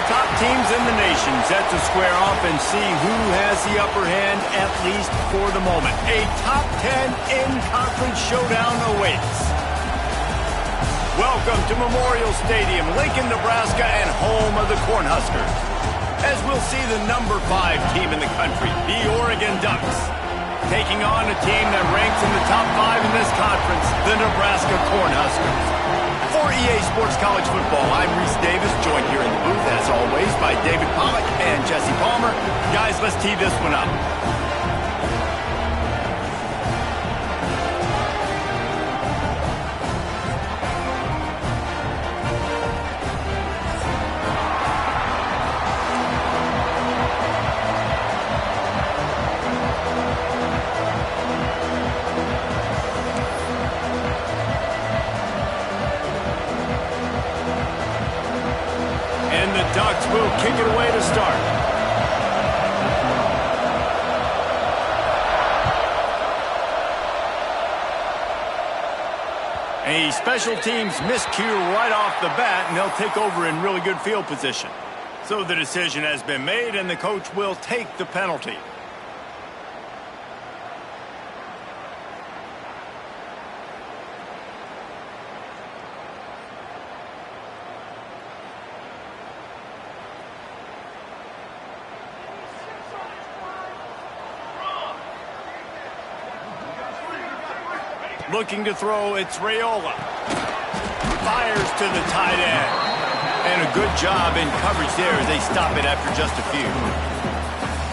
top teams in the nation set to square off and see who has the upper hand, at least for the moment. A top 10 in-conference showdown awaits. Welcome to Memorial Stadium, Lincoln, Nebraska, and home of the Cornhuskers. As we'll see the number 5 team in the country, the Oregon Ducks, taking on a team that ranks in the top 5 in this conference, the Nebraska Cornhuskers. For EA Sports College Football, I'm Reese Davis, joined here in the booth, as always, by David Pollack and Jesse Palmer. Guys, let's tee this one up. Ducks will kick it away to start. A special teams miscue right off the bat, and they'll take over in really good field position. So the decision has been made, and the coach will take the penalty. Looking to throw, it's Raiola. Fires to the tight end. And a good job in coverage there as they stop it after just a few.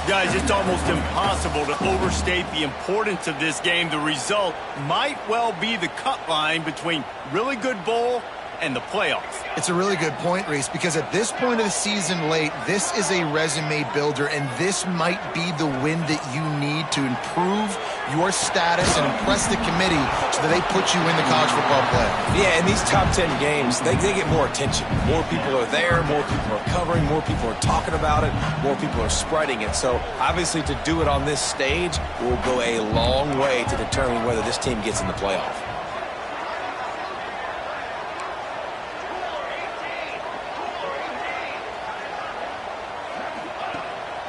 Guys, it's almost impossible to overstate the importance of this game. The result might well be the cut line between really good bowl and the playoffs. It's a really good point, Reese, because at this point of the season late, this is a resume builder, and this might be the win that you need to improve your status and impress the committee so that they put you in the college football playoff. Yeah, in these top 10 games, they get more attention. More people are there, more people are covering, more people are talking about it, more people are spreading it. So, obviously, to do it on this stage will go a long way to determine whether this team gets in the playoff.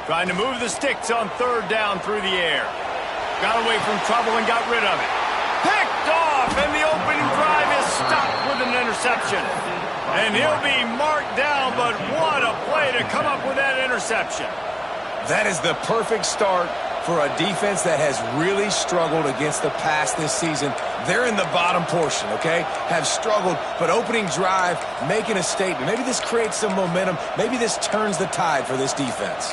Trying to move the sticks on third down through the air. Got away from trouble and got rid of it. Picked off, and the opening drive is stopped with an interception. And he'll be marked down, but what a play to come up with that interception. That is the perfect start for a defense that has really struggled against the pass this season. They're in the bottom portion, okay? Have struggled, but opening drive, making a statement. Maybe this creates some momentum. Maybe this turns the tide for this defense.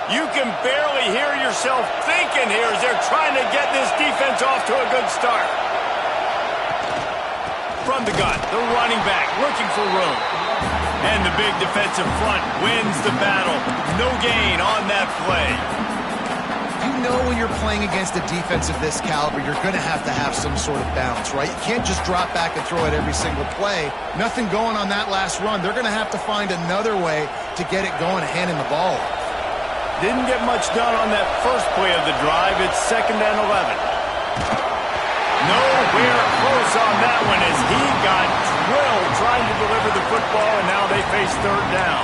You can barely hear yourself thinking here as they're trying to get this defense off to a good start. From the gun, the running back looking for room. And the big defensive front wins the battle. No gain on that play. You know when you're playing against a defense of this caliber, you're going to have some sort of balance, right? You can't just drop back and throw it every single play. Nothing going on that last run. They're going to have to find another way to get it going and handing the ball off. Didn't get much done on that first play of the drive. It's 2nd and 11. Nowhere close on that one as he got drilled trying to deliver the football, and now they face third down.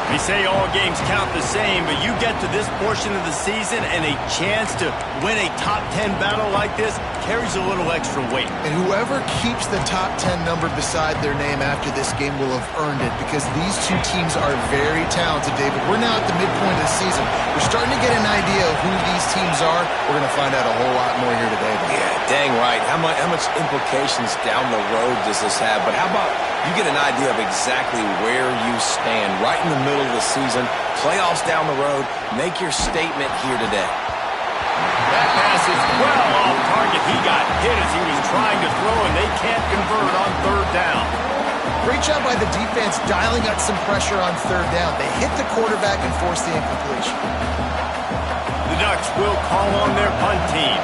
They say all games count the same, but you get to this portion of the season and a chance to win a top 10 battle like this carries a little extra weight. And whoever keeps the top 10 number beside their name after this game will have earned it, because these two teams are very talented, David. We're now at the midpoint of the season. We're starting to get an idea of who these teams are. We're going to find out a whole lot more here today. Yeah, dang right. How much implications down the road does this have? But how about you get an idea of exactly where you stand right in the middle of the season, playoffs down the road, make your statement here today. That pass is well off target. He got hit as he was trying to throw, and they can't convert on third down. Great job by the defense dialing up some pressure on third down. They hit the quarterback and forced the incompletion. The Ducks will call on their punt team.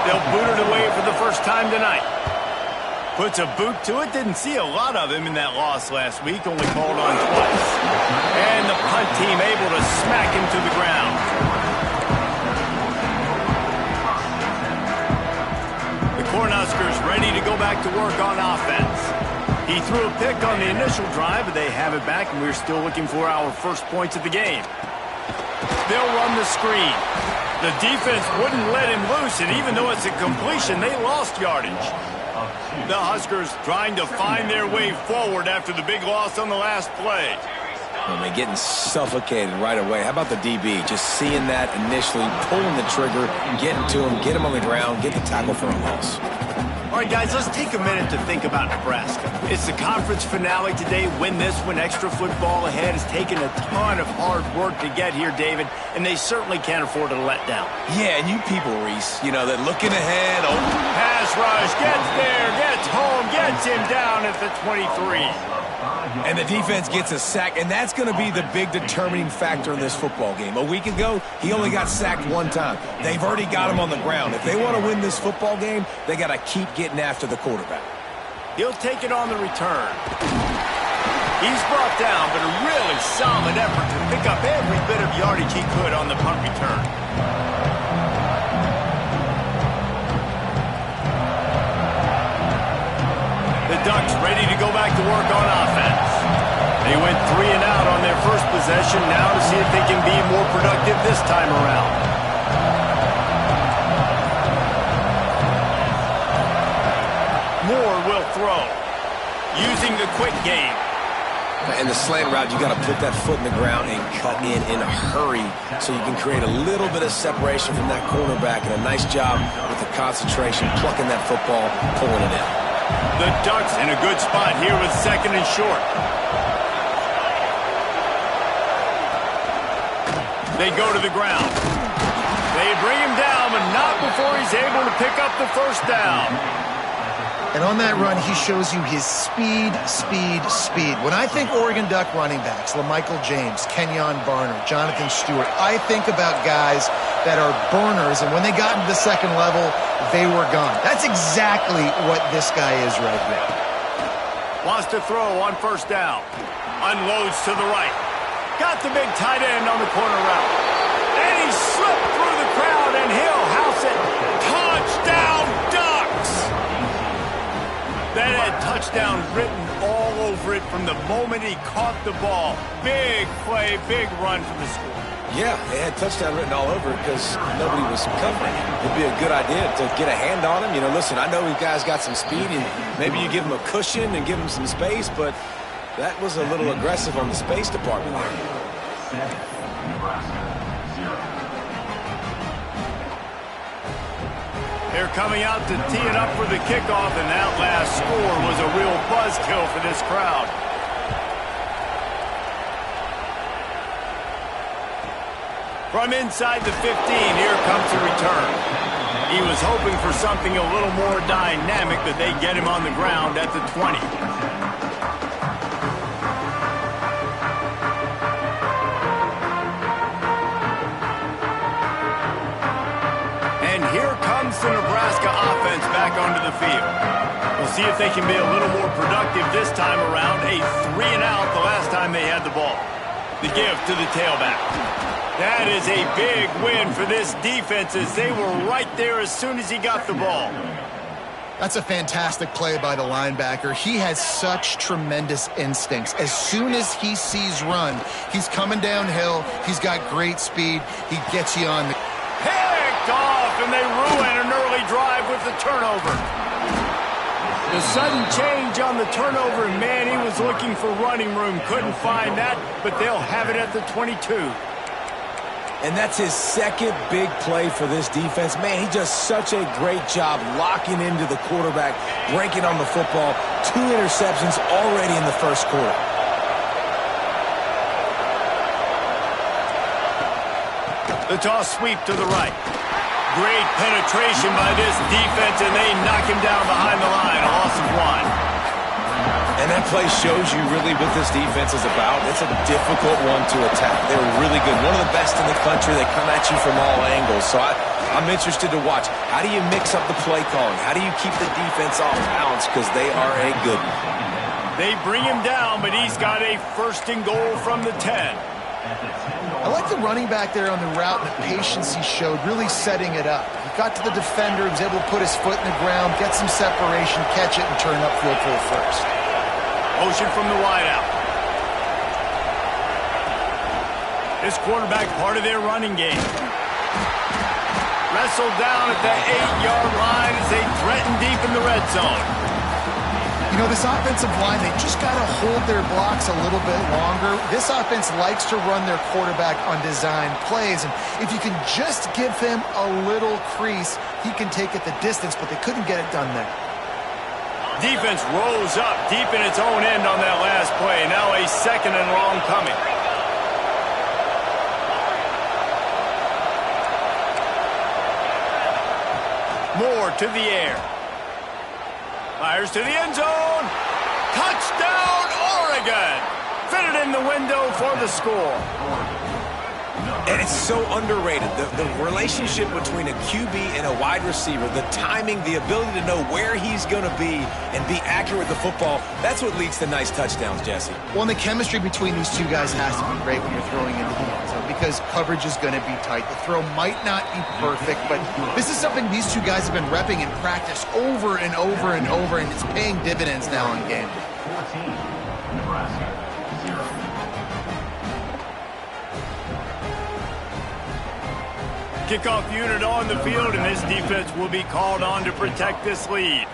They'll boot it away for the first time tonight. Puts a boot to it. Didn't see a lot of him in that loss last week. Only called on twice. And the punt team able to smack him to the ground. The Cornhuskers back to work on offense. He threw a pick on the initial drive, but they have it back, and we're still looking for our first points of the game. They'll run the screen. The defense wouldn't let him loose, and even though it's a completion, they lost yardage. The Huskers trying to find their way forward after the big loss on the last play. I mean, getting suffocated right away. How about the DB? Just seeing that initially, pulling the trigger, getting to him, get him on the ground, get the tackle for a loss. All right, guys, let's take a minute to think about Nebraska. It's the conference finale today. Win this one, extra football ahead. It's taken a ton of hard work to get here, David, and they certainly can't afford to let down. Yeah, and you people, Reese, you know, that looking ahead. Oh. Pass rush, gets there, gets home, gets him down at the 23. And the defense gets a sack, and that's going to be the big determining factor in this football game. A week ago, he only got sacked one time. They've already got him on the ground. If they want to win this football game, they got to keep getting after the quarterback. He'll take it on the return. He's brought down, but a really solid effort to pick up every bit of yardage he could on the punt return. The Ducks ready to go back to work on offense. They went 3 and out on their first possession, now to see if they can be more productive this time around. Moore will throw, using the quick game. In the slant route, you got to put that foot in the ground and cut in a hurry so you can create a little bit of separation from that cornerback, and a nice job with the concentration, plucking that football, pulling it in. The Ducks in a good spot here with 2nd and short. They go to the ground. They bring him down, but not before he's able to pick up the first down. And on that run, he shows you his speed, speed, speed. When I think Oregon Duck running backs, LaMichael James, Kenyon Barner, Jonathan Stewart, I think about guys that are burners, and when they got into the second level, they were gone. That's exactly what this guy is right here. Wants to throw on first down. Unloads to the right. Got the big tight end on the corner route. And he slipped through the crowd, and he'll house it. Touchdown, Ducks! That had touchdown written all over it from the moment he caught the ball. Big play, big run for the score. Yeah, they had touchdown written all over it because nobody was covering him. It'd be a good idea to get a hand on him. You know, listen, I know you guys got some speed, and maybe you give him a cushion and give him some space, but that was a little aggressive on the space department there. They're coming out to tee it up for the kickoff, and that last score was a real buzzkill for this crowd. From inside the 15, here comes the return. He was hoping for something a little more dynamic, but they get him on the ground at the 20. And here comes the Nebraska offense back onto the field. We'll see if they can be a little more productive this time around. A 3 and out the last time they had the ball. The give to the tailback. That is a big win for this defense, as they were right there as soon as he got the ball. That's a fantastic play by the linebacker. He has such tremendous instincts. As soon as he sees run, he's coming downhill. He's got great speed. He gets you on the... Picked off, and they ruin an early drive with the turnover. The sudden change on the turnover, and man, he was looking for running room. Couldn't find that, but they'll have it at the 22. And that's his second big play for this defense. Man, he does such a great job locking into the quarterback, breaking on the football. 2 interceptions already in the first quarter. The toss sweep to the right. Great penetration by this defense, and they knock him down behind the line. A loss of 1. And that play shows you really what this defense is about. It's a difficult one to attack. They're really good. One of the best in the country. They come at you from all angles. So I'm interested to watch. How do you mix up the play calling? How do you keep the defense off balance? Because they are a good one. They bring him down, but he's got a 1st and goal from the 10. I like the running back there on the route and the patience he showed, really setting it up. He got to the defender, he was able to put his foot in the ground, get some separation, catch it, and turn upfield for the first. Motion from the wideout. This quarterback part of their running game. Wrestled down at the 8-yard line as they threaten deep in the red zone. You know, this offensive line, they just got to hold their blocks a little bit longer. This offense likes to run their quarterback on design plays, and if you can just give him a little crease, he can take it the distance, but they couldn't get it done there. Defense rose up deep in its own end on that last play. Now a 2nd and long coming. Moore to the air. Fires to the end zone. Touchdown, Oregon. Fitted in the window for the score. And it's so underrated. The relationship between a QB and a wide receiver, the timing, the ability to know where he's going to be and be accurate with the football, that's what leads to nice touchdowns, Jesse. Well, and the chemistry between these two guys has to be great when you're throwing into the end zone because coverage is going to be tight. The throw might not be perfect, but this is something these two guys have been repping in practice over and over and over, and it's paying dividends now in game. 14, Nebraska, 0. Kickoff unit on the field, and this defense will be called on to protect this lead.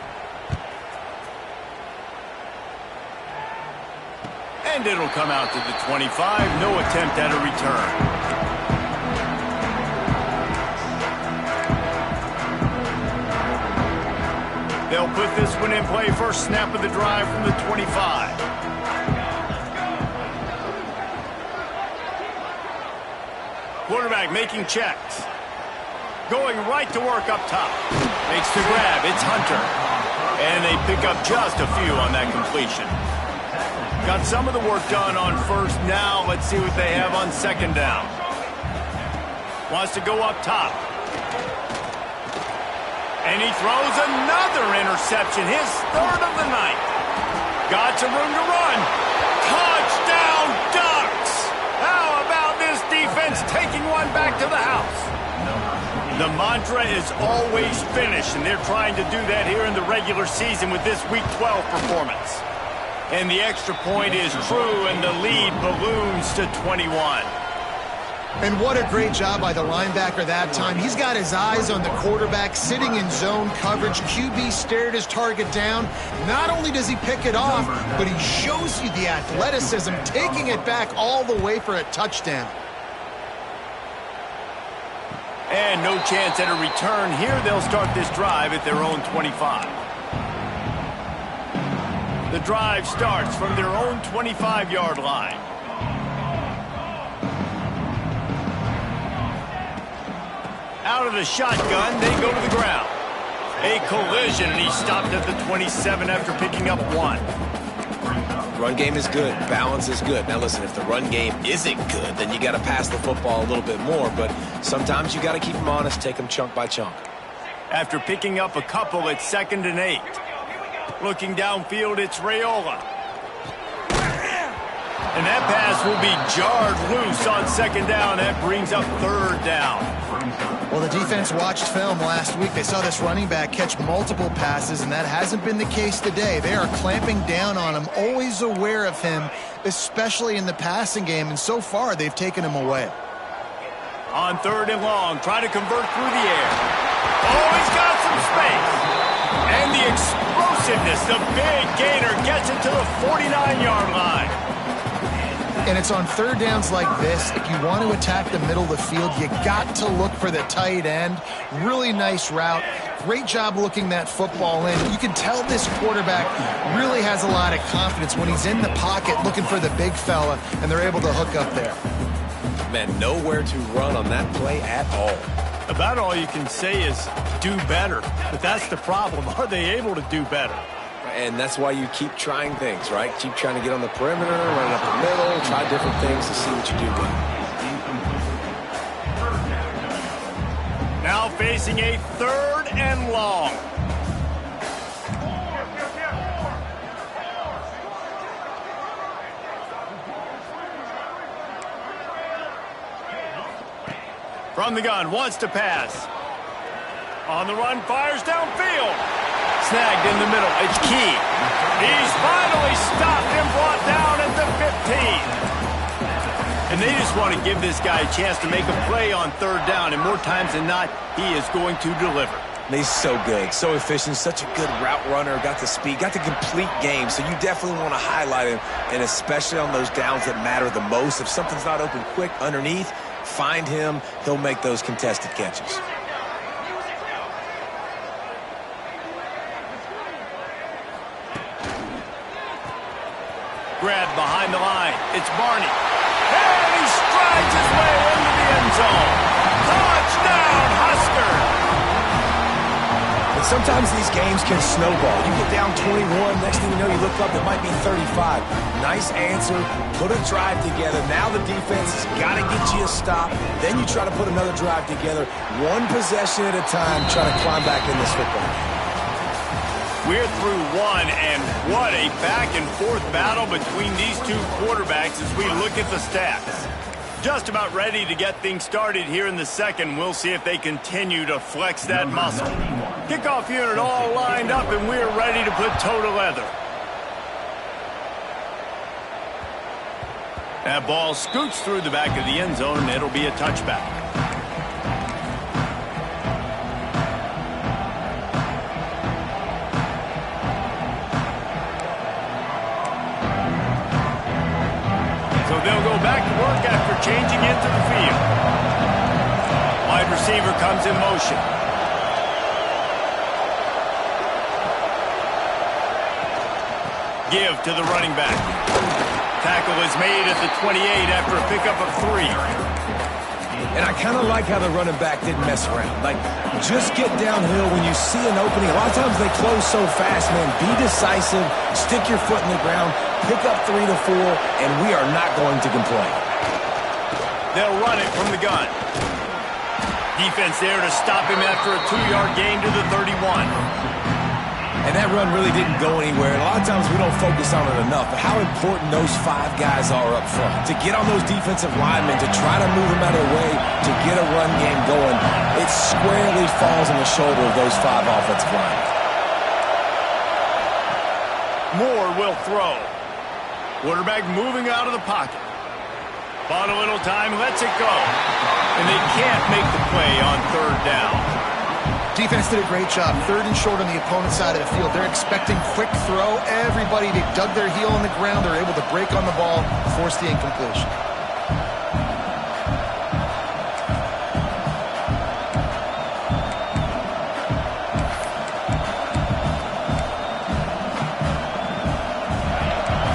And it'll come out to the 25. No attempt at a return. They'll put this one in play. First snap of the drive from the 25. Quarterback making checks. Going right to work up top. Makes the grab. It's Hunter. And they pick up just a few on that completion. Got some of the work done on first. Now let's see what they have on 2nd down. Wants to go up top. And he throws another interception. His 3rd of the night. Got some room to run. Touchdown, Ducks! How about this defense taking one back to the house? The mantra is always finish, and they're trying to do that here in the regular season with this Week 12 performance. And the extra point is true, and the lead balloons to 21. And what a great job by the linebacker that time. He's got his eyes on the quarterback, sitting in zone coverage. QB stared his target down. Not only does he pick it off, but he shows you the athleticism, taking it back all the way for a touchdown. And no chance at a return here. They'll start this drive at their own 25. The drive starts from their own 25-yard line. Out of the shotgun, they go to the ground. A collision, and he stopped at the 27 after picking up 1. Run game is good. Balance is good. Now, listen, if the run game isn't good, then you got to pass the football a little bit more. But sometimes you got to keep them honest, take them chunk by chunk. After picking up a couple, it's 2nd and 8. Looking downfield, it's Raiola. And that pass will be jarred loose on 2nd down. That brings up 3rd down. Well, the defense watched film last week. They saw this running back catch multiple passes, and that hasn't been the case today. They are clamping down on him, always aware of him, especially in the passing game, and so far they've taken him away. On 3rd and long, try to convert through the air. Oh, he's got some space. And the explosiveness, the big gainer gets it to the 49-yard line. And it's on 3rd downs like this. If you want to attack the middle of the field, you got to look for the tight end. Really nice route. Great job looking that football in. You can tell this quarterback really has a lot of confidence when he's in the pocket looking for the big fella, and they're able to hook up there. Man, nowhere to run on that play at all. About all you can say is do better. But that's the problem. Are they able to do better? And that's why you keep trying things, right? Keep trying to get on the perimeter, run up the middle, try different things to see what you do good. Now facing a 3rd and long. From the gun, wants to pass. On the run, fires downfield. Snagged in the middle. It's Key. He's finally stopped and brought down at the 15. And they just want to give this guy a chance to make a play on third down. And more times than not, he is going to deliver. He's so good, so efficient, such a good route runner, got the speed, got the complete game. So you definitely want to highlight him, and especially on those downs that matter the most. If something's not open quick underneath, find him. He'll make those contested catches. Grab behind the line. It's Barney. And he strides his way into the end zone. Touchdown, Husker! And sometimes these games can snowball. You get down 21, next thing you know, you look up, it might be 35. Nice answer, put a drive together. Now the defense has got to get you a stop. Then you try to put another drive together. One possession at a time, try to climb back in this football game. We're through one, and what a back-and-forth battle between these two quarterbacks as we look at the stats. Just about ready to get things started here in the second. We'll see if they continue to flex that muscle. Kickoff unit all lined up, and we're ready to put toe to leather. That ball scoots through the back of the end zone, and it'll be a touchback. They'll go back to work after changing into the field. Wide receiver comes in motion. Give to the running back. Tackle is made at the 28 after a pickup of 3. And I kind of like how the running back didn't mess around. Like, just get downhill when you see an opening. A lot of times they close so fast, man. Be decisive, stick your foot in the ground, pick up 3 to 4, and we are not going to complain. They'll run it from the gun. Defense there to stop him after a 2-yard gain to the 31. And that run really didn't go anywhere. And a lot of times we don't focus on it enough, but how important those 5 guys are up front. To get on those defensive linemen, to try to move them out of the way, to get a run game going, it squarely falls on the shoulder of those 5 offensive linemen. Moore will throw. Quarterback moving out of the pocket. Bought a little time, lets it go. And they can't make the play on third down. Defense did a great job. 3rd and short on the opponent's side of the field. They're expecting quick throw. Everybody, they dug their heel on the ground. They're able to break on the ball, force the incompletion.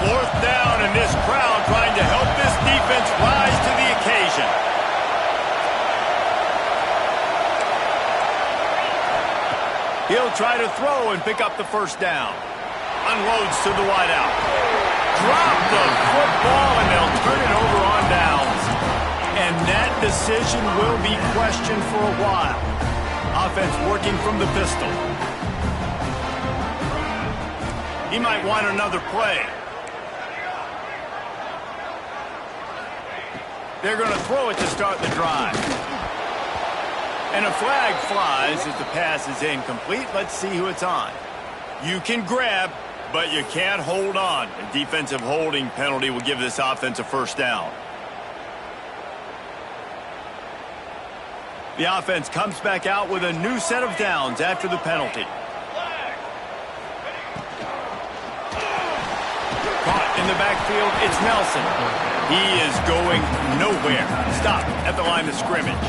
Fourth down, and this crowd trying to help this defense rise to the occasion. He'll try to throw and pick up the first down. Unloads to the wideout. Drop the football, and they'll turn it over on downs. And that decision will be questioned for a while. Offense working from the pistol. He might want another play. They're going to throw it to start the drive. And a flag flies as the pass is incomplete. Let's see who it's on. You can grab, but you can't hold on. A defensive holding penalty will give this offense a first down. The offense comes back out with a new set of downs after the penalty. Caught in the backfield, it's Nelson. He is going nowhere. Stop at the line of scrimmage.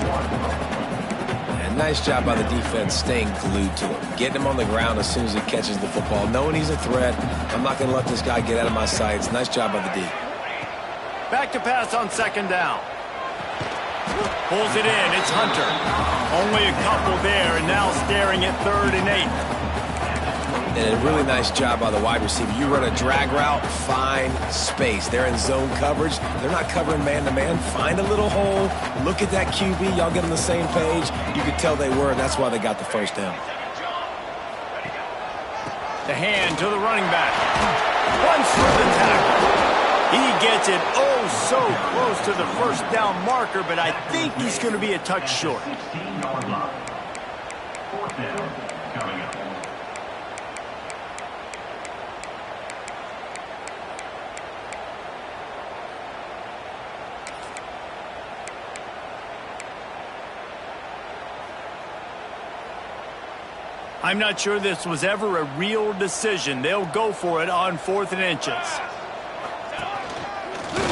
Nice job by the defense staying glued to him. Getting him on the ground as soon as he catches the football. Knowing he's a threat. I'm not going to let this guy get out of my sights. Nice job by the D. Back to pass on second down. Pulls it in. It's Hunter. Only a couple there, and now staring at 3rd and 8. And a really nice job by the wide receiver. You run a drag route, find space. They're in zone coverage. They're not covering man-to-man. Find a little hole. Look at that QB. Y'all get on the same page. You could tell they were, and that's why they got the first down. The hand to the running back. Runs through the tackle. He gets it oh so close to the first down marker, but I think he's going to be a touch short. 16-yard line. 4th down coming up. I'm not sure this was ever a real decision. They'll go for it on 4th and inches.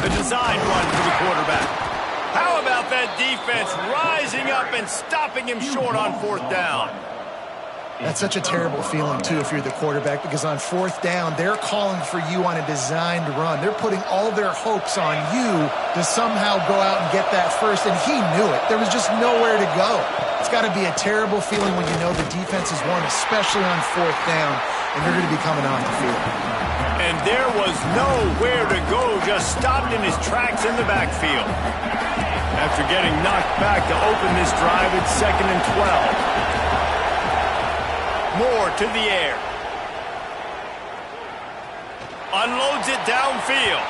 A design run for the quarterback. How about that defense rising up and stopping him short on 4th down? That's such a terrible feeling, too, if you're the quarterback, because on 4th down, they're calling for you on a designed run. They're putting all their hopes on you to somehow go out and get that first, and he knew it. There was just nowhere to go. It's got to be a terrible feeling when you know the defense has won, especially on 4th down, and you're going to be coming off the field. And there was nowhere to go, just stopped in his tracks in the backfield. After getting knocked back to open this drive, it's 2nd and 12. Moore to the air. Unloads it downfield.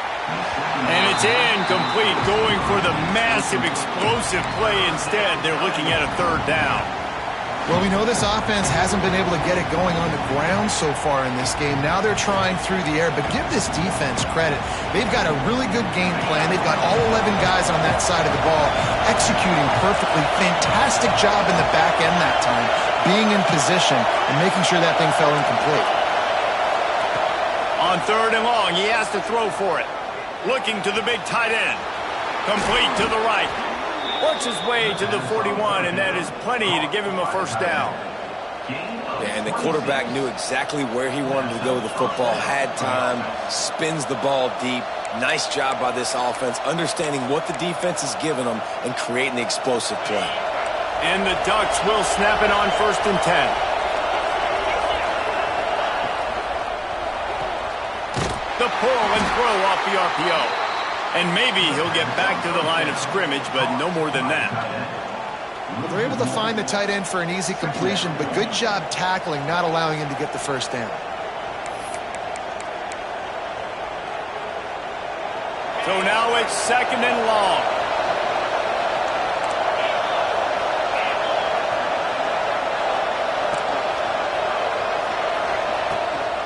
And it's incomplete, going for the massive explosive play instead. They're looking at a 3rd down. Well, we know this offense hasn't been able to get it going on the ground so far in this game. Now they're trying through the air, but give this defense credit. They've got a really good game plan. They've got all 11 guys on that side of the ball executing perfectly. Fantastic job in the back end that time, being in position and making sure that thing fell incomplete. On 3rd and long, he has to throw for it. Looking to the big tight end. Complete to the right. Works his way to the 41, and that is plenty to give him a 1st down. Yeah, and the quarterback knew exactly where he wanted to go with the football, had time, spins the ball deep. Nice job by this offense, understanding what the defense is giving them and creating the explosive play. And the Ducks will snap it on 1st and 10. The pull and throw off the RPO. And maybe he'll get back to the line of scrimmage, but no more than that. Well, they're able to find the tight end for an easy completion, but good job tackling, not allowing him to get the 1st down. So now it's 2nd and long.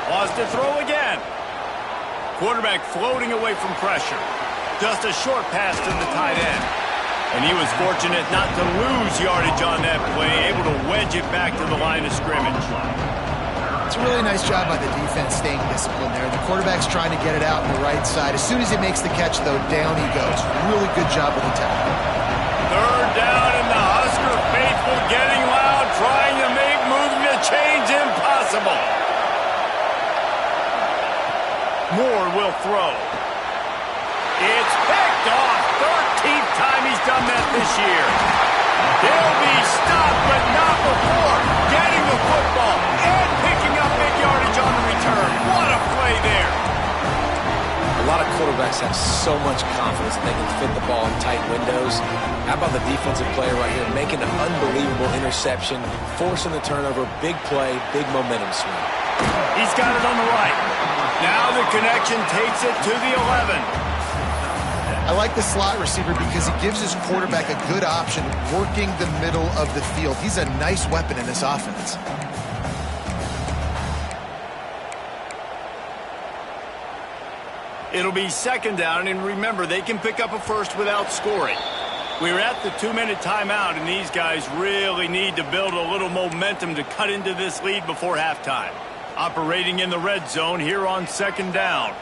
Lost to throw again. Quarterback floating away from pressure. Just a short pass to the tight end. And he was fortunate not to lose yardage on that play, able to wedge it back to the line of scrimmage. It's a really nice job by the defense staying disciplined there. The quarterback's trying to get it out on the right side. As soon as he makes the catch, though, down he goes. Really good job with the tackle. 3rd down, and the Husker faithful getting loud, trying to make moving the chains impossible. Moore will throw. It's picked off. 13th time he's done that this year. He'll be stopped, but not before getting the football and picking up big yardage on the return. What a play there. A lot of quarterbacks have so much confidence that they can fit the ball in tight windows. How about the defensive player right here making an unbelievable interception, forcing the turnover, big play, big momentum swing. He's got it on the right. Now the connection takes it to the 11. I like the slot receiver because he gives his quarterback a good option working the middle of the field. He's a nice weapon in this offense. It'll be 2nd down, and remember, they can pick up a 1st without scoring. We're at the 2-minute timeout, and these guys really need to build a little momentum to cut into this lead before halftime. Operating in the red zone here on 2nd down.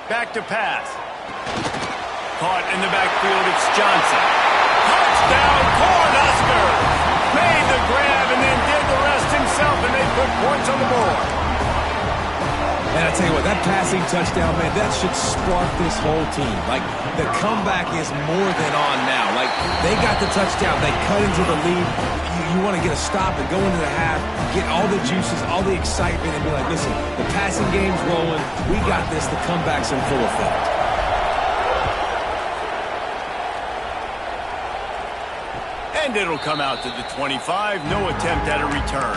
Back to pass. Caught in the backfield, it's Johnson. Touchdown, Cornhuskers! Made the grab and then did the rest himself, and they put points on the board. And I tell you what, that passing touchdown, man, that should spark this whole team. Like, the comeback is more than on now. Like, they got the touchdown. They cut into the lead. You want to get a stop and go into the half, get all the juices, all the excitement, and be like, listen, the passing game's rolling. We got this. The comeback's in full effect. And it'll come out to the 25. No attempt at a return.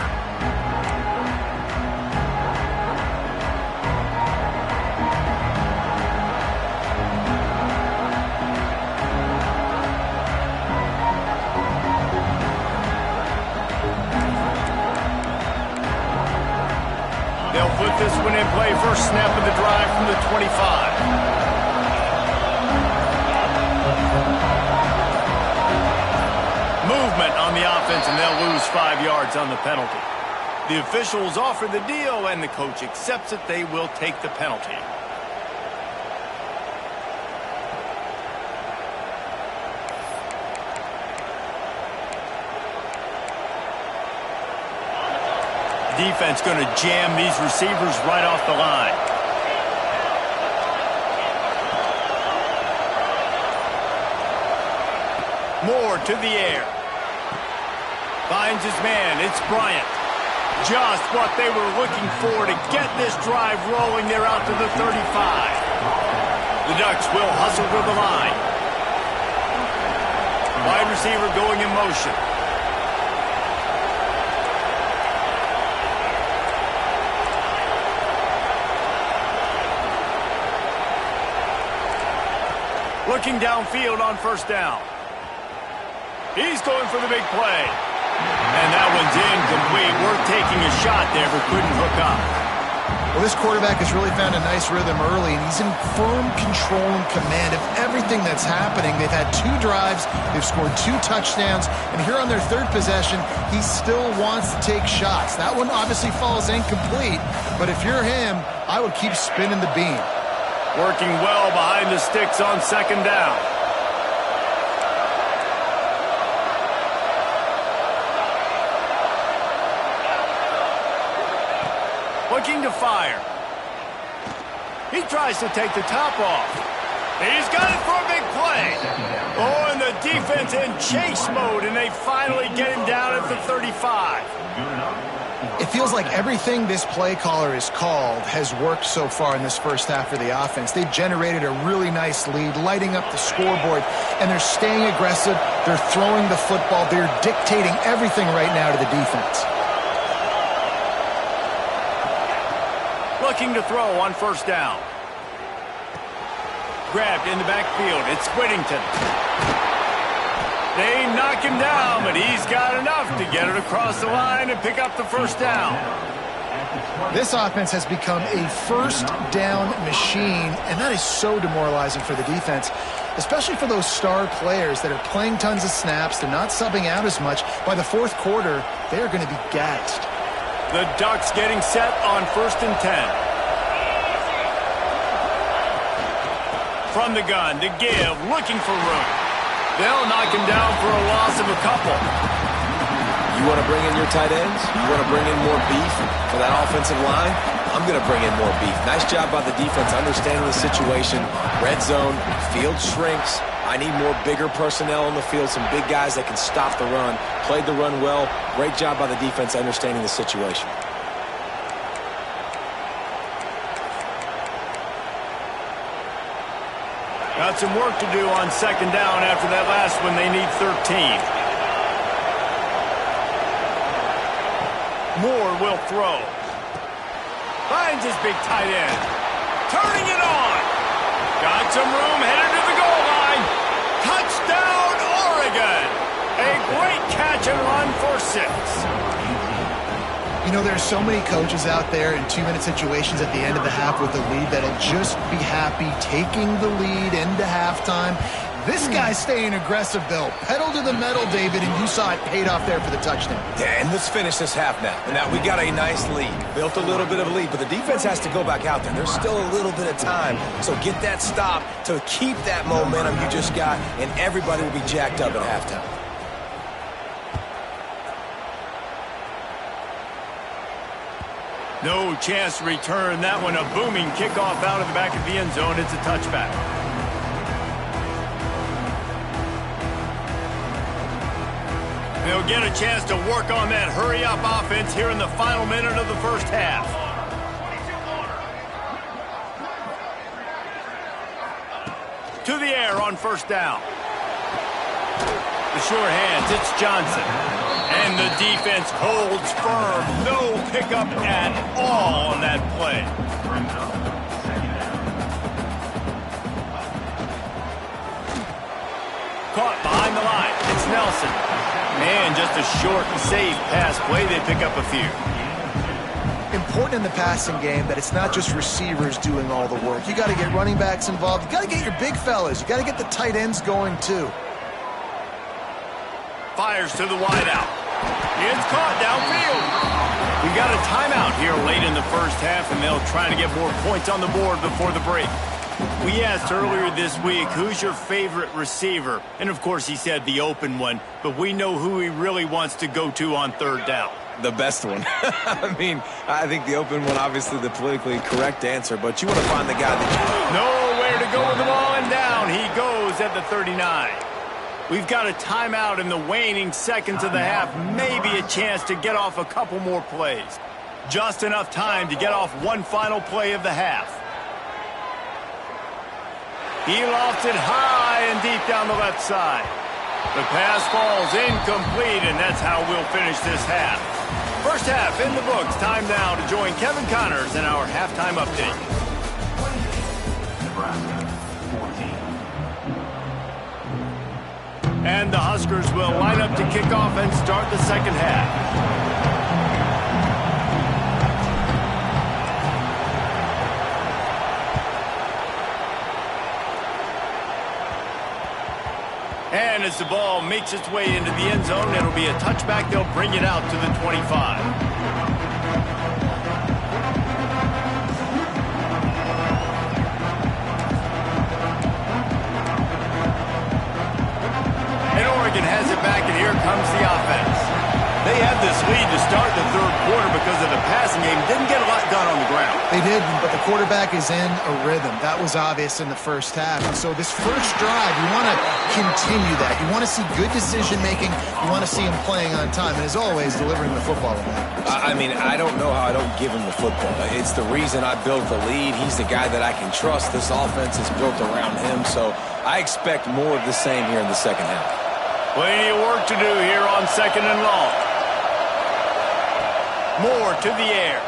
this one in play. First snap of the drive from the 25. Movement on the offense, and they'll lose 5 yards on the penalty. The officials offer the deal, and the coach accepts it. They will take the penalty. Defense going to jam these receivers right off the line. Moore to the air. Finds his man. It's Bryant. Just what they were looking for to get this drive rolling. They're out to the 35. The Ducks will hustle to the line. Wide receiver going in motion. Looking downfield on first down. He's going for the big play. And that one's incomplete. We're taking a shot there, but couldn't hook up. Well, this quarterback has really found a nice rhythm early, and he's in firm control and command of everything that's happening. They've had 2 drives. They've scored 2 touchdowns. And here on their 3rd possession, he still wants to take shots. That one obviously falls incomplete. But if you're him, I would keep spinning the beam. Working well behind the sticks on second down. Looking to fire. He tries to take the top off. He's got it for a big play. Oh, and the defense in chase mode, and they finally get him down at the 35. It feels like everything this play caller has called has worked so far in this first half for the offense. They've generated a really nice lead, lighting up the scoreboard, and they're staying aggressive. They're throwing the football. They're dictating everything right now to the defense. Looking to throw on first down. Grabbed in the backfield. It's Whittington. They knock him down, but he's got enough to get it across the line and pick up the first down. This offense has become a first down machine, and that is so demoralizing for the defense, especially for those star players that are playing tons of snaps. They're not subbing out as much. By the 4th quarter, they are going to be gassed. The Ducks getting set on 1st and 10. From the gun to give, looking for room. They'll knock him down for a loss of a couple. You want to bring in your tight ends? You want to bring in more beef for that offensive line? I'm going to bring in more beef. Nice job by the defense understanding the situation. Red zone, field shrinks. I need more bigger personnel on the field, some big guys that can stop the run. Played the run well. Great job by the defense understanding the situation. Got some work to do on second down after that last one. They need 13. Moore will throw. Finds his big tight end. Turning it on. Got some room, headed to the goal line. Touchdown, Oregon. A great catch and run for 6. You know, there's so many coaches out there in 2-minute situations at the end of the half with the lead that'll just be happy taking the lead into halftime. This guy's staying aggressive, though. Pedal to the metal, David, and you saw it paid off there for the touchdown. Yeah, and let's finish this half now. And now we got a nice lead. Built a little bit of a lead, but the defense has to go back out there. There's still a little bit of time. So get that stop to keep that momentum you just got, and everybody will be jacked up at halftime. No chance to return that one. A booming kickoff out of the back of the end zone. It's a touchback. They'll get a chance to work on that hurry-up offense here in the final minute of the first half. To the air on first down. The sure hands, it's Johnson. And the defense holds firm. No pickup at all on that play. Caught behind the line. It's Nelson. And just a short and safe pass play. They pick up a few. Important in the passing game that it's not just receivers doing all the work. You got to get running backs involved. You got to get your big fellas. You got to get the tight ends going too. Fires to the wideout. It's caught downfield. We got a timeout here late in the first half, and they'll try to get more points on the board before the break. We asked earlier this week, who's your favorite receiver? And, of course, he said the open one, but we know who he really wants to go to on third down. The best one. I mean, I think the open one, obviously the politically correct answer, but you want to find the guy that you... Nowhere to go with the ball, and down he goes at the 39. We've got a timeout in the waning seconds of the half, maybe a chance to get off a couple more plays. Just enough time to get off one final play of the half. He lofts it high and deep down the left side. The pass falls incomplete, and that's how we'll finish this half. First half in the books. Time now to join Kevin Connors in our halftime update. Nebraska, 14. And the Huskers will line up to kick off and start the second half. And as the ball makes its way into the end zone, it'll be a touchback. They'll bring it out to the 25. And Oregon has it back, and here comes the offense. They had this lead to start the third quarter because of the passing game. Didn't get a lot done on the ground. They did, but the quarterback is in a rhythm. That was obvious in the first half. And so this first drive, you want to continue that. You want to see good decision-making. You want to see him playing on time. And as always, delivering the football. I mean, I don't know how I don't give him the football. It's the reason I built the lead. He's the guy that I can trust. This offense is built around him. So I expect more of the same here in the second half. Plenty of work to do here on second and long. Moore to the air.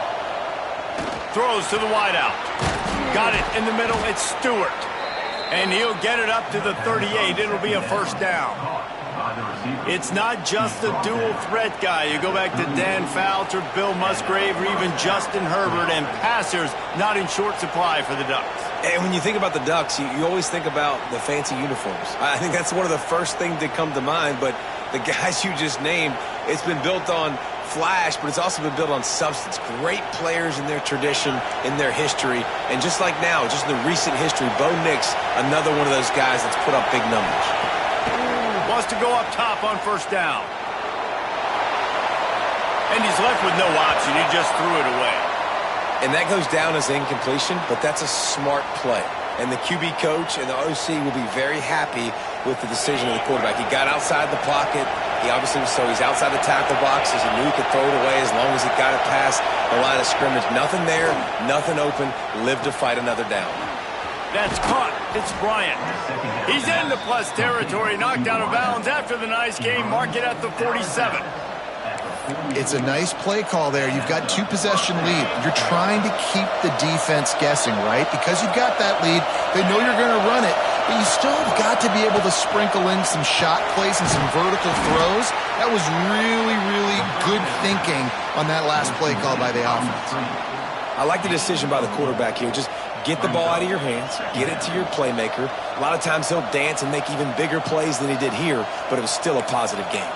Throws to the wideout. Got it in the middle. It's Stewart. And he'll get it up to the 38. It'll be a first down. It's not just the dual threat guy. You go back to Dan Fouts or Bill Musgrave or even Justin Herbert, and passers not in short supply for the Ducks. And when you think about the Ducks, you always think about the fancy uniforms. I think that's one of the first things that come to mind, but the guys you just named, it's been built on flash, but it's also been built on substance. Great players in their tradition, in their history, and just like now, just in the recent history, Bo Nix, another one of those guys that's put up big numbers. Wants to go up top on first down. And he's left with no option. He just threw it away. And that goes down as incompletion, but that's a smart play. And the QB coach and the OC will be very happy with the decision of the quarterback. He got outside the pocket. He obviously was, so he's outside the tackle boxes. He knew he could throw it away as long as he got it past the line of scrimmage. Nothing there, nothing open. Live to fight another down. That's caught. It's Bryant. He's in the plus territory, knocked out of bounds after the nice game. Mark it at the 47. It's a nice play call there. You've got two-possession lead. You're trying to keep the defense guessing, right? Because you've got that lead, they know you're going to run it, but you still have got to be able to sprinkle in some shot plays and some vertical throws. That was really, really good thinking on that last play call by the offense. I like the decision by the quarterback here. Just get the ball out of your hands, get it to your playmaker. A lot of times he'll dance and make even bigger plays than he did here, but it was still a positive game.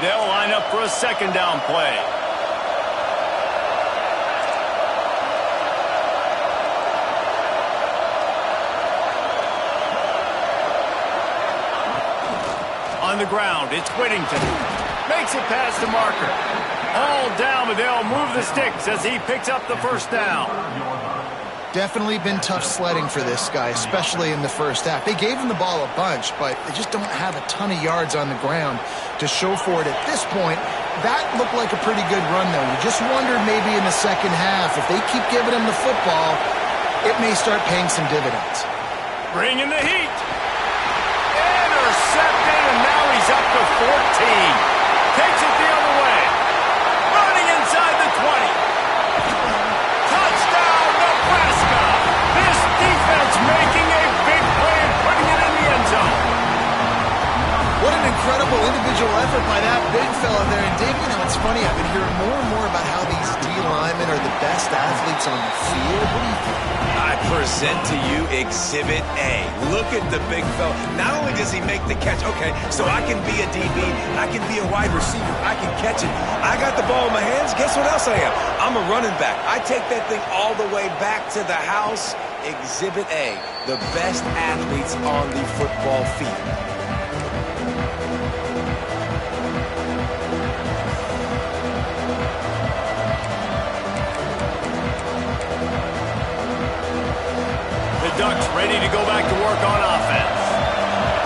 They'll line up for a second down play. On the ground, it's Whittington. Makes it past the marker. All down, but they'll move the sticks as he picks up the first down. Definitely been tough sledding for this guy, especially in the first half. They gave him the ball a bunch, but they just don't have a ton of yards on the ground to show for it at this point. That looked like a pretty good run, though. You just wondered maybe in the second half, if they keep giving him the football, it may start paying some dividends. Bringing the heat. Intercepted, and now he's up to 14. Takes it the other way. Running inside the 20. Touchdown, Nebraska. This defense making a big play and putting it in the end zone. What an incredible individual effort by that big fella there. And Dave, you know, it's funny. I've been hearing more and more about how these D linemen are the best athletes on the field. What do you think? I present to you Exhibit A. Look at the big fella. Not only does he make the catch, okay, so I can be a DB, I can be a wide receiver, I can catch it. I got the ball in my hands. Guess what else I am? I'm a running back. I take that thing all the way back to the house. Exhibit A, the best athletes on the football field. Ducks ready to go back to work on offense.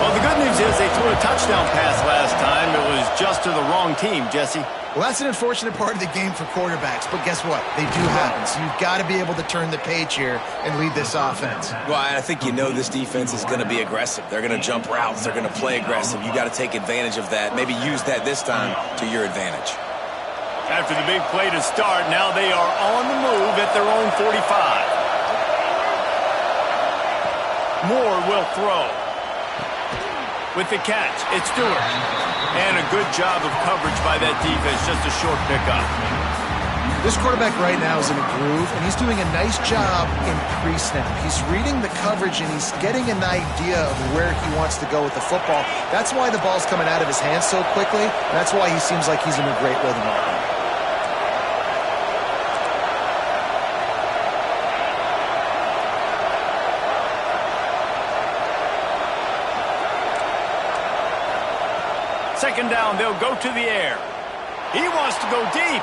Well, the good news is they threw a touchdown pass last time. It was just to the wrong team, Jesse. Well, that's an unfortunate part of the game for quarterbacks, but guess what? They do happen, so you've got to be able to turn the page here and lead this offense. Well, I think you know this defense is going to be aggressive. They're going to jump routes. They're going to play aggressive. You got to take advantage of that. Maybe use that this time to your advantage. After the big play to start, now they are on the move at their own 45. Moore will throw. With the catch, it's Stewart. And a good job of coverage by that defense, just a short pickup. This quarterback right now is in a groove, and he's doing a nice job in pre-snap. He's reading the coverage, and he's getting an idea of where he wants to go with the football. That's why the ball's coming out of his hands so quickly, and that's why he seems like he's in a great rhythm right now. Second down, they'll go to the air. He wants to go deep.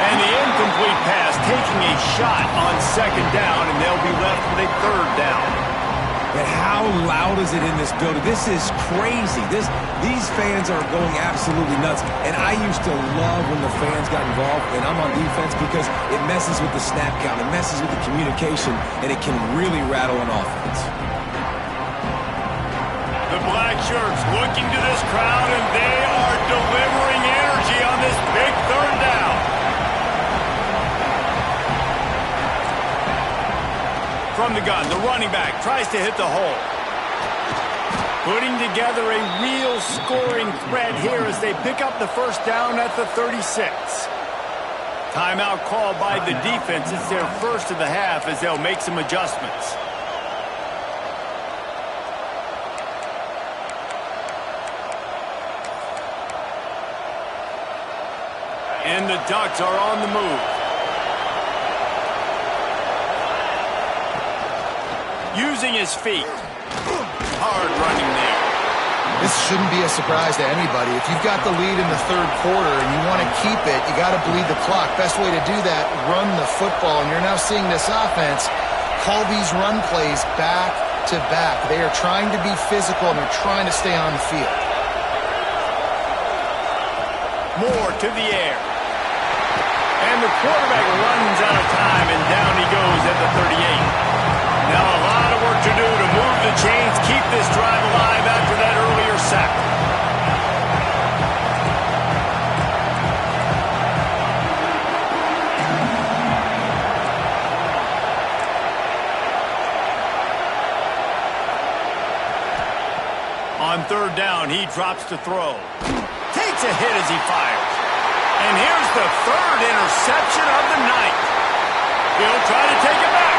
And the incomplete pass taking a shot on second down, and they'll be left with a third down. And how loud is it in this building? This is crazy. These fans are going absolutely nuts. And I used to love when the fans got involved, and I'm on defense because it messes with the snap count. It messes with the communication, and it can really rattle an offense. The black shirts looking to this crowd, and they are delivering energy on this big third down. From the gun, the running back tries to hit the hole. Putting together a real scoring threat here as they pick up the first down at the 36. Timeout called by the defense. It's their first of the half as they'll make some adjustments. And the Ducks are on the move. Using his feet. Hard running there. This shouldn't be a surprise to anybody. If you've got the lead in the third quarter and you want to keep it, you got to bleed the clock. Best way to do that, run the football. And you're now seeing this offense call these run plays back to back. They are trying to be physical, and they're trying to stay on the field. Moore to the air. And the quarterback runs out of time, and down he goes at the 38. Now a lot of work to do to move the chains, keep this drive alive after that earlier sack. On third down, he drops to throw. Takes a hit as he fires. And here's the third interception of the night. He'll try to take it back.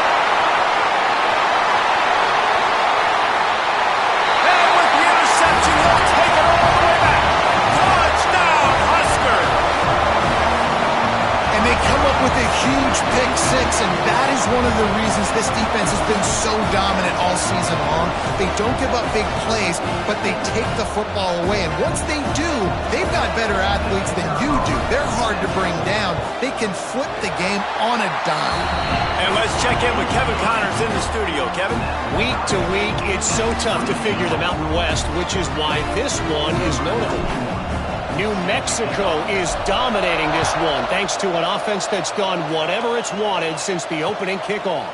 And with the interception, he'll take it all the way back. Touchdown, Husker! And they come up with a huge pick six, and that is one of the reasons this defense has been so dominant all season long. They don't give up big plays, but they take the football away. And once they do, they've got better athletes than you do. They're hard to bring down. They can flip the game on a dime. And let's check in with Kevin Connors in the studio. Kevin? Week to week, it's so tough to figure the Mountain West, which is why this one is notable. New Mexico is dominating this one thanks to an offense that's done whatever it's wanted since the opening kickoff.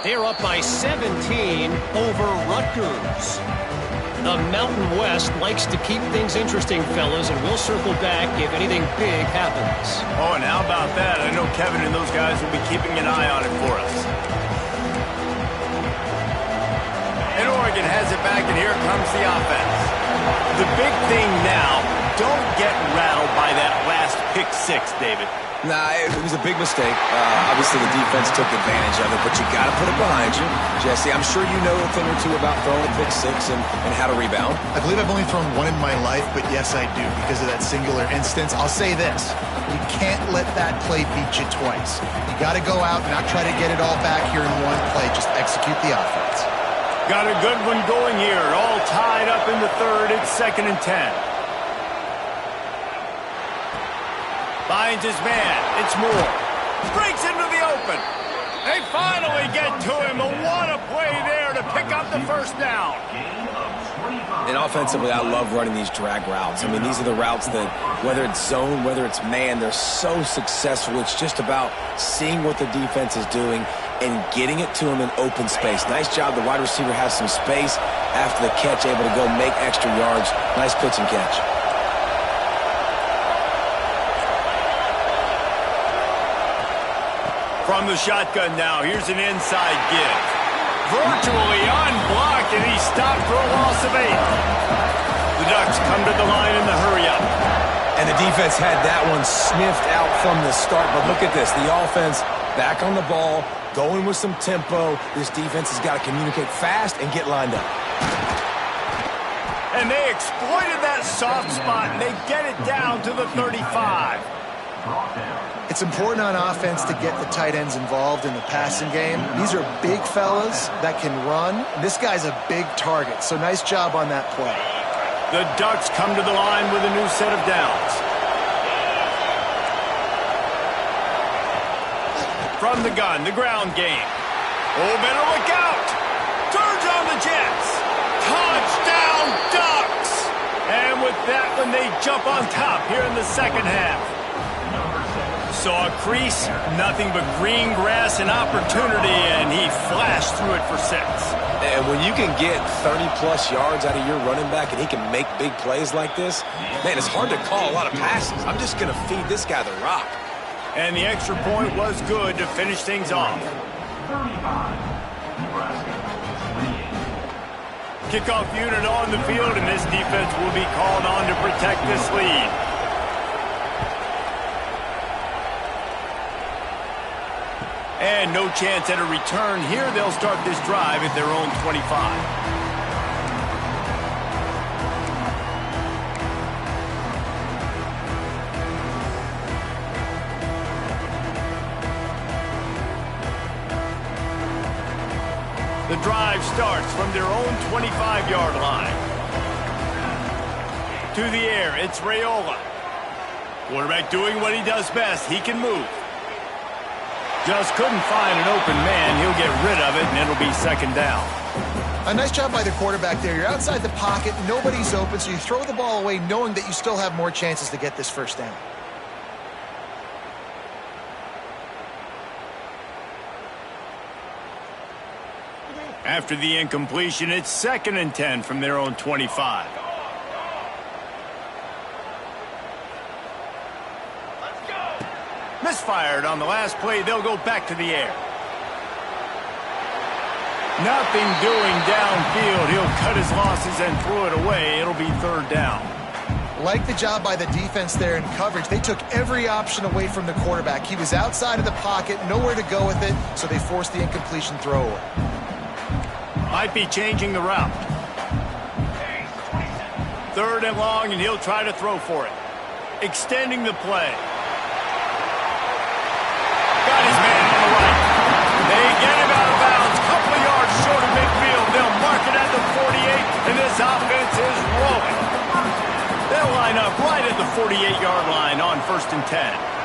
They're up by 17 over Rutgers. The Mountain West likes to keep things interesting, fellas, and we'll circle back if anything big happens. Oh, and how about that? I know Kevin and those guys will be keeping an eye on it for us. And Oregon has it back, and here comes the offense. The big thing now, don't get rattled by that last pick six, David. Nah, it was a big mistake. Obviously, the defense took advantage of it, but you got to put it behind you. Jesse, I'm sure you know a thing or two about throwing a pick six and how to rebound. I believe I've only thrown one in my life, but yes, I do because of that singular instance. I'll say this. You can't let that play beat you twice. You got to go out and not try to get it all back here in one play. Just execute the offense. Got a good one going here. All tied up in the third. It's 2nd and 10. Finds his man. It's Moore. Breaks into the open. They finally get to him. What a play there to pick up the first down. And offensively, I love running these drag routes. I mean, these are the routes that, whether it's zone, whether it's man, they're so successful. It's just about seeing what the defense is doing and getting it to him in open space. Nice job. The wide receiver has some space after the catch, able to go make extra yards. Nice pitch and catch. From the shotgun now, here's an inside give. Virtually unblocked, and he's stopped for a loss of 8. The Ducks come to the line in the hurry-up. And the defense had that one sniffed out from the start. But look at this. The offense back on the ball, going with some tempo. This defense has got to communicate fast and get lined up. And they exploited that soft spot, and they get it down to the 35. It's important on offense to get the tight ends involved in the passing game. These are big fellas that can run. This guy's a big target, so nice job on that play. The Ducks come to the line with a new set of downs. From the gun, the ground game. Oh, better look out. Turns on the Jets. Touchdown, Ducks. And with that one, they jump on top here in the second half. Saw a crease, nothing but green grass and opportunity, and he flashed through it for 6. And when you can get 30-plus yards out of your running back and he can make big plays like this, man, it's hard to call a lot of passes. I'm just going to feed this guy the rock. And the extra point was good to finish things off. 35, Nebraska. Kickoff unit on the field, and this defense will be called on to protect this lead. And no chance at a return here. They'll start this drive at their own 25. The drive starts from their own 25-yard line. To the air, it's Raiola. Quarterback doing what he does best. He can move. Just couldn't find an open man. He'll get rid of it, and it'll be 2nd down. A nice job by the quarterback there. You're outside the pocket. Nobody's open, so you throw the ball away knowing that you still have more chances to get this first down. After the incompletion, it's 2nd and 10 from their own 25. Misfired on the last play. They'll go back to the air. Nothing doing downfield. He'll cut his losses and throw it away. It'll be 3rd down. Like the job by the defense there in coverage. They took every option away from the quarterback. He was outside of the pocket, nowhere to go with it, so they forced the incompletion throw away. Might be changing the route. 3rd and long, and he'll try to throw for it. Extending the play. Got his man on the right. They get him out of bounds. Couple of yards short of midfield. They'll mark it at the 48, and this offense is rolling. They'll line up right at the 48-yard line on 1st and 10.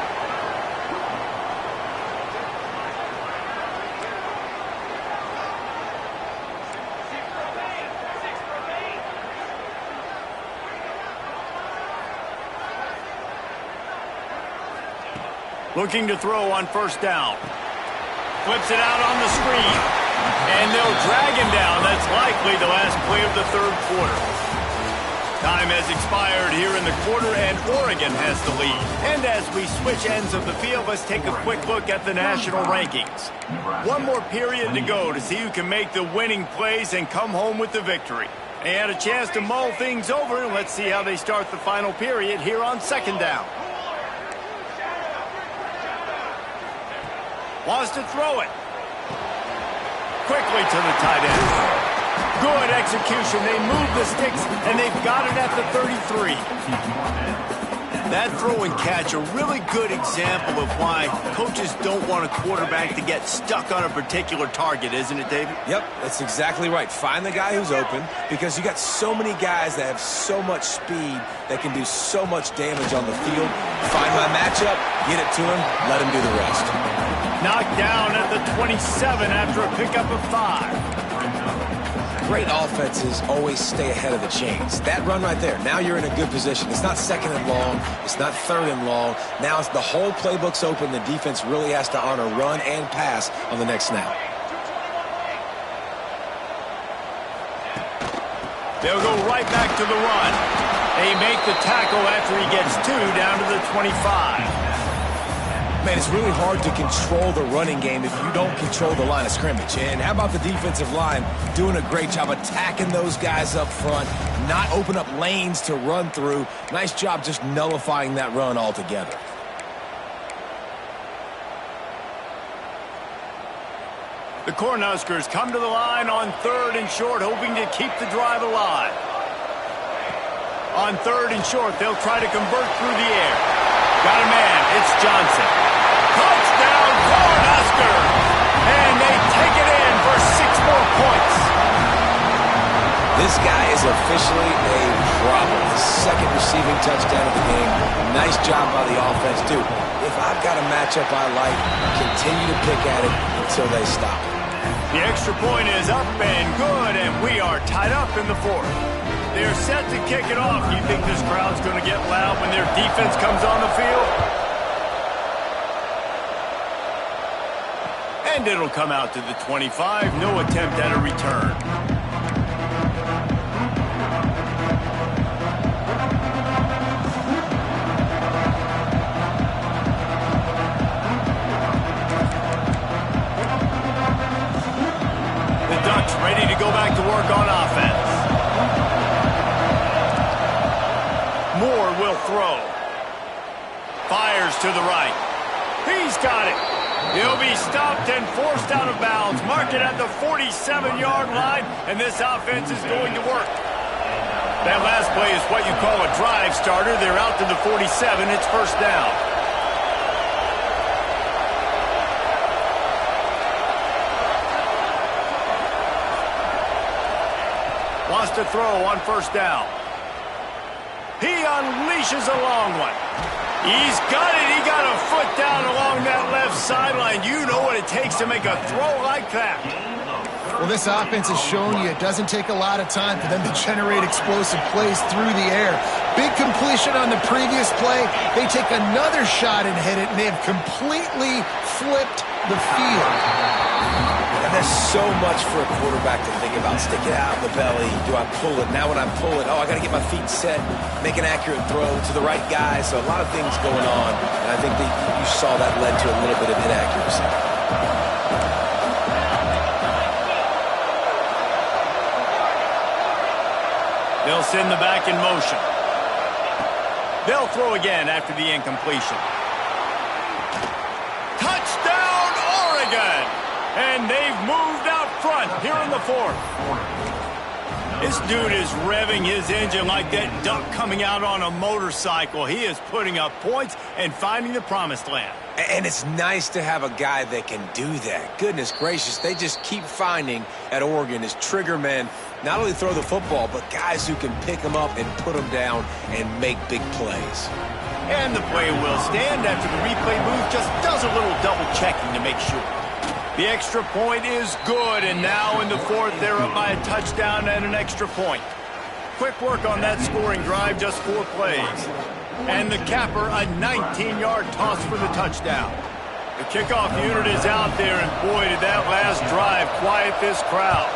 Looking to throw on 1st down. Flips it out on the screen. And they'll drag him down. That's likely the last play of the 3rd quarter. Time has expired here in the quarter, and Oregon has the lead. And as we switch ends of the field, let's take a quick look at the national rankings. One more period to go to see who can make the winning plays and come home with the victory. They had a chance to mull things over, and let's see how they start the final period here on second down. Wants to throw it. Quickly to the tight end. Good execution. They move the sticks, and they've got it at the 33. That throw and catch, a really good example of why coaches don't want a quarterback to get stuck on a particular target, isn't it, David? Yep, that's exactly right. Find the guy who's open, because you got so many guys that have so much speed that can do so much damage on the field. Find my matchup, get it to him, let him do the rest. Knocked down at the 27 after a pickup of 5. Great offenses always stay ahead of the chains. That run right there, now you're in a good position. It's not second and long. It's not third and long. Now it's the whole playbook's open. The defense really has to honor run and pass on the next snap. They'll go right back to the run. They make the tackle after he gets 2 down to the 25. Man, it's really hard to control the running game if you don't control the line of scrimmage. And how about the defensive line doing a great job attacking those guys up front, not open up lanes to run through. Nice job just nullifying that run altogether. The Cornhuskers come to the line on 3rd and short, hoping to keep the drive alive. On 3rd and short, they'll try to convert through the air. Got a man. It's Johnson. Touchdown, Cornhuskers! And they take it in for 6 more points. This guy is officially a problem. His second receiving touchdown of the game. Nice job by the offense, too. If I've got a matchup I like, continue to pick at it until they stop it. The extra point is up and good, and we are tied up in the 4th. They're set to kick it off. You think this crowd's going to get loud when their defense comes on the field? And it'll come out to the 25. No attempt at a return. The Ducks ready to go back to work on offense. Moore will throw. Fires to the right. He's got it. He'll be stopped and forced out of bounds. Mark it at the 47-yard line, and this offense is going to work. That last play is what you call a drive starter. They're out to the 47. It's first down. Wants to throw on first down. He unleashes a long one. He's got it. He got a foot down along that left sideline. You know what it takes to make a throw like that. Well, this offense has shown you it doesn't take a lot of time for them to generate explosive plays through the air. Big completion on the previous play. They take another shot and hit it, and they have completely flipped the field. And there's so much for a quarterback to think about. Stick it out in the belly. Do I pull it? Now when I pull it, I got to get my feet set, make an accurate throw to the right guy. So a lot of things going on. And I think that you saw that led to a little bit of inaccuracy. They'll send the back in motion. They'll throw again after the incompletion. Touchdown, Oregon! And they've moved out front here in the 4th. This dude is revving his engine like that duck coming out on a motorcycle. He is putting up points and finding the promised land. And it's nice to have a guy that can do that. Goodness gracious, they just keep finding at Oregon is trigger men, not only throw the football, but guys who can pick them up and put them down and make big plays. And the play will stand after the replay booth just does a little double checking to make sure. The extra point is good, and now in the 4th, they're up by a touchdown and an extra point. Quick work on that scoring drive, just 4 plays. And the capper, a 19-yard toss for the touchdown. The kickoff unit is out there, and boy, did that last drive quiet this crowd.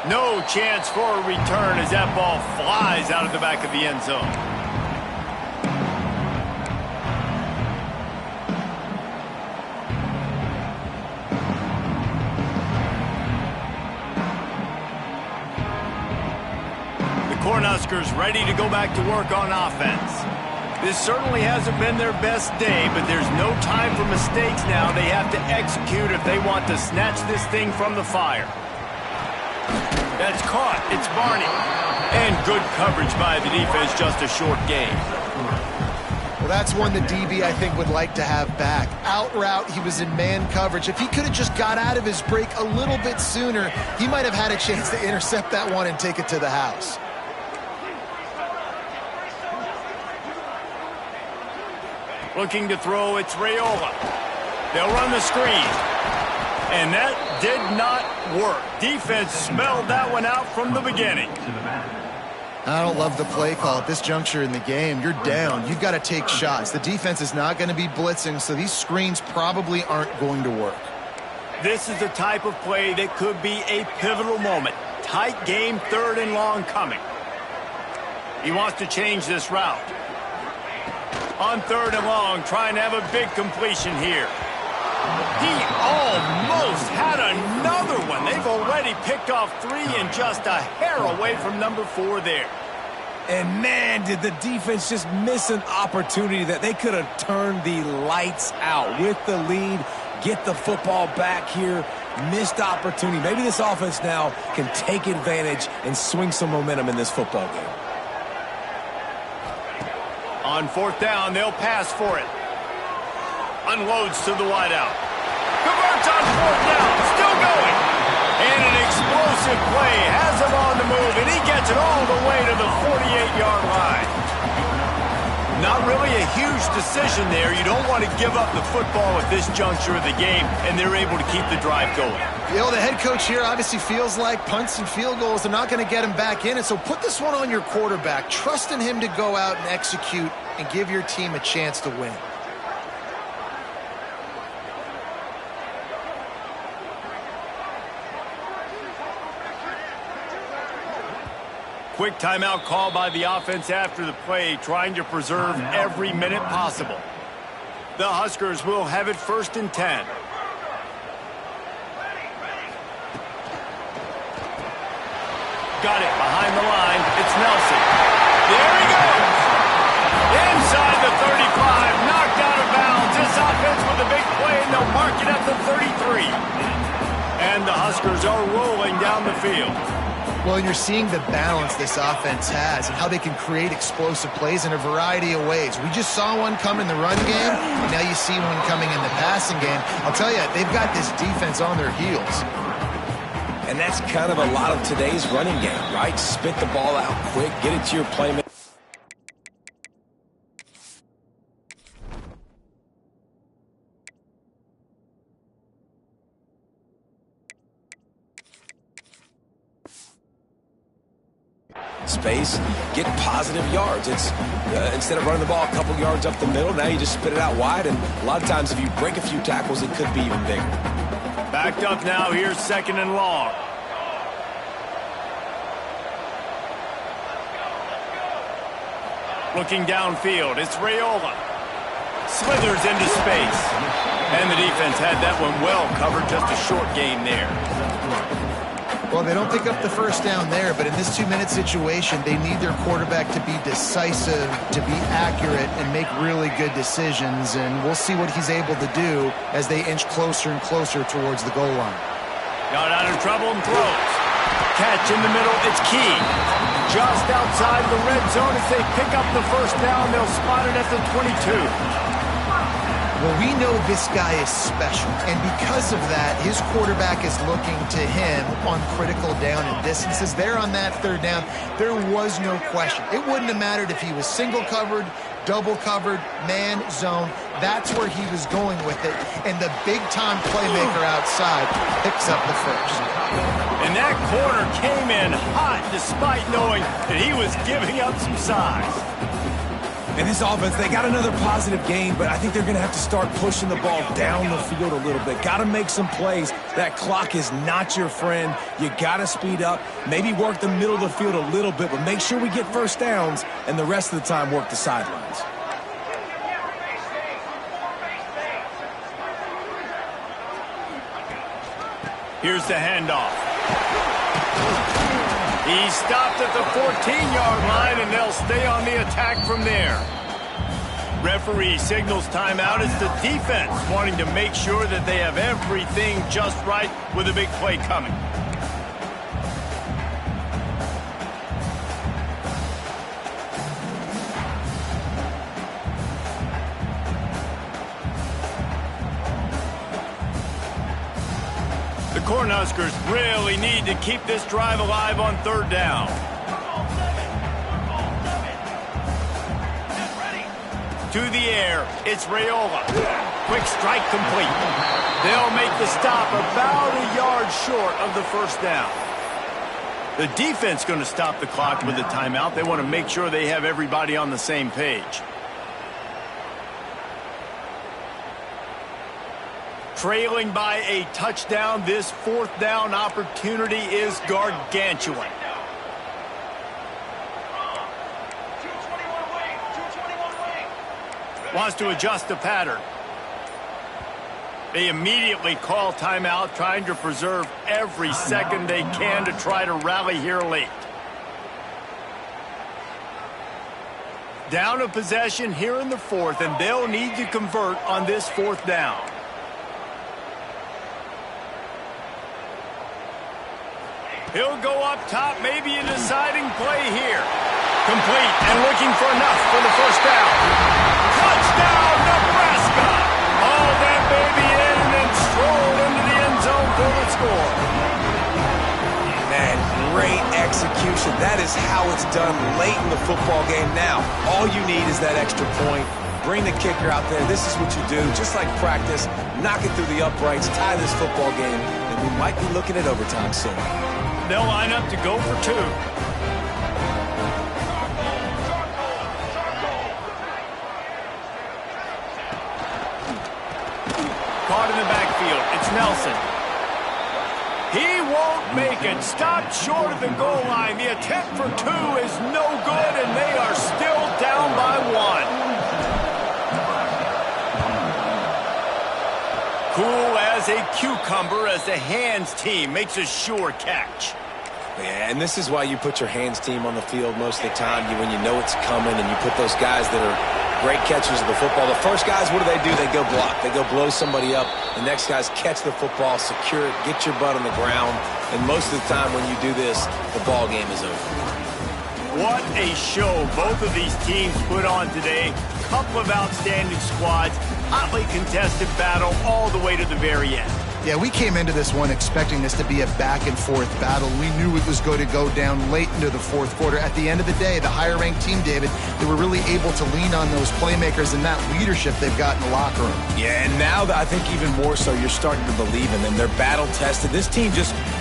No chance for a return as that ball flies out of the back of the end zone. Huskers ready to go back to work on offense. This certainly hasn't been their best day, but there's no time for mistakes now. They have to execute if they want to snatch this thing from the fire. That's caught. It's Barney. And good coverage by the defense, just a short gain. Well, that's one the DB, I think, would like to have back. Out route, he was in man coverage. If he could have just got out of his break a little bit sooner, he might have had a chance to intercept that one and take it to the house. Looking to throw, it's Raiola. They'll run the screen. And that did not work. Defense smelled that one out from the beginning. I don't love the play call at this juncture in the game. You're down. You've got to take shots. The defense is not going to be blitzing, so these screens probably aren't going to work. This is the type of play that could be a pivotal moment. Tight game, 3rd and long coming. He wants to change this route. On 3rd and long, trying to have a big completion here. He almost had another one. They've already picked off 3 and just a hair away from number 4 there. And man, did the defense just miss an opportunity that they could have turned the lights out with the lead, get the football back here. Missed opportunity. Maybe this offense now can take advantage and swing some momentum in this football game. On 4th down, they'll pass for it. Unloads to the wideout. Converts on 4th down. Still going. And an explosive play. Has him on the move, and he gets it all the way to the 48-yard line. Not really a huge decision there. You don't want to give up the football at this juncture of the game, and they're able to keep the drive going. You know, the head coach here obviously feels like punts and field goals, they're not going to get him back in, and so put this one on your quarterback. Trust in him to go out and execute and give your team a chance to win. Quick timeout call by the offense after the play, trying to preserve every minute possible. The Huskers will have it 1st and 10. Got it behind the line. It's Nelson. There he goes. Inside the 35, knocked out of bounds. This offense with a big play, and they'll mark it at the 33. And the Huskers are rolling down the field. Well, and you're seeing the balance this offense has and how they can create explosive plays in a variety of ways. We just saw one come in the run game, and now you see one coming in the passing game. I'll tell you, they've got this defense on their heels. And that's kind of a lot of today's running game, right? Spit the ball out quick, get it to your playmaker. Space, get positive yards. It's instead of running the ball a couple yards up the middle, now you just spit it out wide, and a lot of times if you break a few tackles, it could be even bigger. Backed up now, here's 2nd and long. Looking downfield, it's Raiola. Slithers into space. And the defense had that one well covered, just a short gain there. Well, they don't pick up the 1st down there, but in this 2-minute situation, they need their quarterback to be decisive, to be accurate, and make really good decisions. And we'll see what he's able to do as they inch closer and closer towards the goal line. Got out of trouble and throws. Catch in the middle, it's key. Just outside the red zone as they pick up the 1st down, they'll spot it at the 22. Well, we know this guy is special, and because of that, his quarterback is looking to him on critical down and distances. There on that 3rd down, there was no question. It wouldn't have mattered if he was single covered, double covered, man, zone. That's where he was going with it, and the big-time playmaker outside picks up the 1st. And that corner came in hot despite knowing that he was giving up some size. And this offense, they got another positive gain, but I think they're going to have to start pushing the ball down the field a little bit. Got to make some plays. That clock is not your friend. You got to speed up, maybe work the middle of the field a little bit, but make sure we get 1st downs, and the rest of the time work the sidelines. Here's the handoff. He's stopped at the 14-yard line, and they'll stay on the attack from there. Referee signals timeout. It's the defense wanting to make sure that they have everything just right with a big play coming. The Cornhuskers really need to keep this drive alive on third down. To the air, it's Raiola. Quick strike complete. They'll make the stop about a yard short of the first down. The defense going to stop the clock with a timeout. They want to make sure they have everybody on the same page. Trailing by a touchdown, this fourth down opportunity is gargantuan. Wants to adjust the pattern. They immediately call timeout, trying to preserve every second they can to try to rally here late. Down a possession here in the fourth, and they'll need to convert on this fourth down. He'll go up top, maybe a deciding play here. Complete and looking for enough for the first down. Touchdown, Nebraska! All that baby in and then strolled into the end zone for the score. Man, great execution. That is how it's done late in the football game. Now, all you need is that extra point. Bring the kicker out there. This is what you do. Just like practice, knock it through the uprights, tie this football game, and we might be looking at overtime soon. They'll line up to go for two. Caught in the backfield. It's Nelson. He won't make it. Stopped short of the goal line. The attempt for two is no good, and they are still down by one. Cool as a cucumber as the hands team makes a sure catch. Yeah, and this is why you put your hands team on the field most of the time. When you know it's coming, and you put those guys that are great catchers of the football. The first guys, what do? They go block. They go blow somebody up. The next guys catch the football, secure it, get your butt on the ground. And most of the time when you do this, the ball game is over. What a show both of these teams put on today. Couple of outstanding squads. Hotly contested battle all the way to the very end. Yeah, we came into this one expecting this to be a back-and-forth battle. We knew it was going to go down late into the fourth quarter. At the end of the day, the higher-ranked team, David, they were really able to lean on those playmakers and that leadership they've got in the locker room. Yeah, and now I think even more so, you're starting to believe in them. They're battle-tested. This team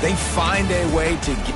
they find a way to get